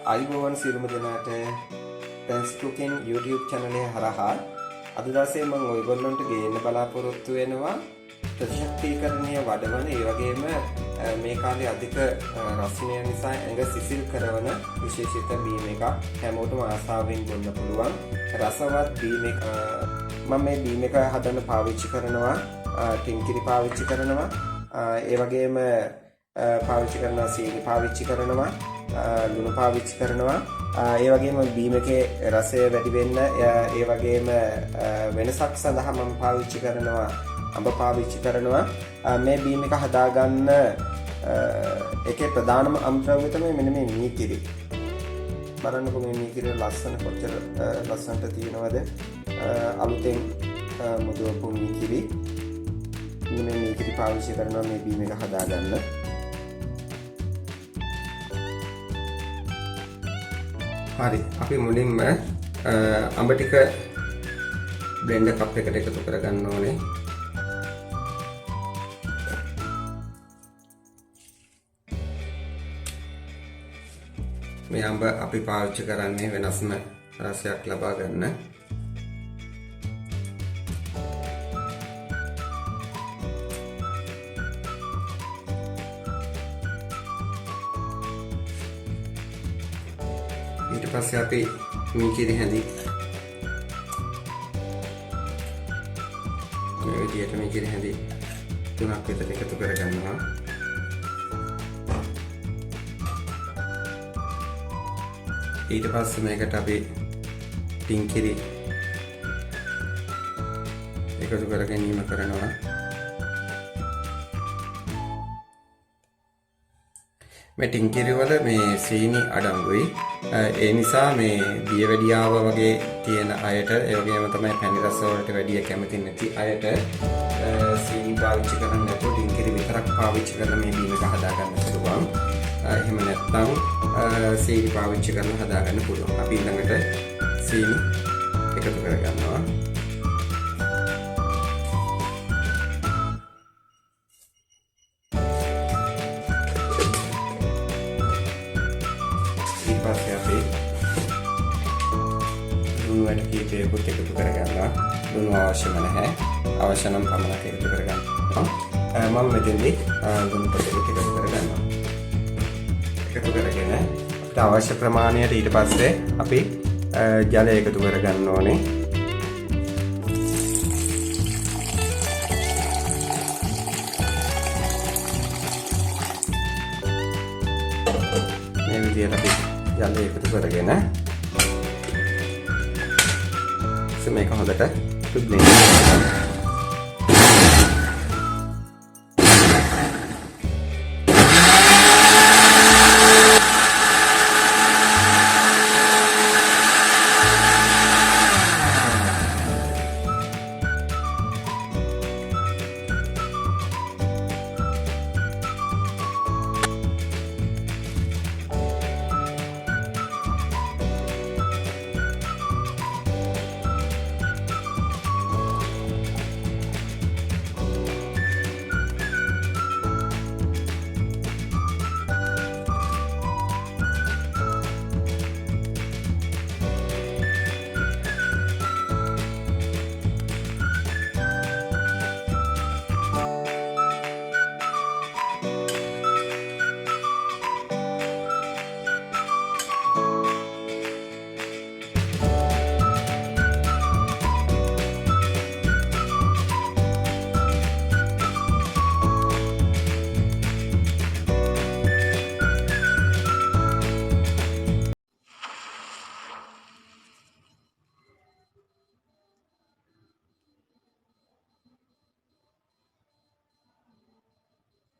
අයිබෝවන් සියලුම දෙනාට Fancy Cooking YouTube channel එක හරහා අද දවසේ මම ඔයගොල්ලන්ට ගේන්න බලාපොරොත්තු වෙනවා ප්‍රතිශක්තිකරණීය වඩවන ඒ වගේම මේ කාලේ අධික රසණය නිසා ඇඟ සිසිල් කරන විශේෂිත බීම එකක් හැමෝටම ආසාවෙන් බොන්න පුළුවන් රසවත් බීම එක මම මේ බීම එක හදන්න පාවිච්චි කරනවා ටින්කිරි පාවිච්චි කරනවා ඒ වගේම පාවිච්චි කරනවා සීනි පාවිච්චි කරනවා ලුණු පාවිච්චි කරනවා ඒ වගේම බීම එකේ රසය වැඩි වෙන්න ඒ වගේම වෙනසක් සඳහා මම පාවිච්චි කරනවා අඹ පාවිච්චි කරනවා මේ බීම එක හදාගන්න එකේ ප්‍රධානම අමුද්‍රව්‍ය තමයි මෙන්න මේ මීකිරි බලන්නකො මේ මීකිරි ලස්සන කොච්චර ලස්සනට තියෙනවද අලුතෙන් මුදවපු මීකිරි මේ මීකිරි පාවිච්චි කරනවා මේ බීම එක හදාගන්න හරි අපි මුලින්ම අඹ ටික බ්ලෙන්ඩර් කප් එකට එකතු කරගන්න ඕනේ මේ අඹ අපි පාවිච්චි කරන්නේ වෙනස්ම රසයක් ලබා ගන්න ඊට පස්සේ අපි මීකිරි හැඳි මේ විදිහට මීකිරි හැඳි තුනක් විතර එකතු කරගන්නවා ඊට පස්සේ මේකට අපි ටින්කිරි එකතු කර ගැනීම කරනවා මේ ටින්කිරි වල මේ සීනි අඩංගුයි ඒ නිසා මේ දියවැඩියාව වගේ තියෙන අයට ඒ වගේම තමයි පැණි රස වලට වැඩි කැමති නැති අයට සීනි පාවිච්චි කරන්න නැතුව ටින්කිරි විතරක් පාවිච්චි කරලා මේ බීම එක හදා ගන්න පුළුවන් එහෙම නැත්නම් සීනි පාවිච්චි කරලා හදා ගන්න පුළුවන් අපි ඊළඟට සීනි එකතු කර ගන්නවා පස්සේ අපි ලුණු වැට කීපයකට එකතු කරගන්නවා ලුණු අවශ්‍යම නැහැ අවශ්‍ය නම් පමණක් එකතු කරගන්නවා මම මෙතෙන්දී ලුණු පොඩි එකතු කරගන්නවා එකතු කරගෙන අපිට අවශ්‍ය ප්‍රමාණයට ඊට පස්සේ අපි ජලය එකතු කරගන්න ඕනේ මේ විදිහට අපි ජලය එකතු කරගෙන මේක හොඳට බ්ලෙන්ඩ් කරගන්න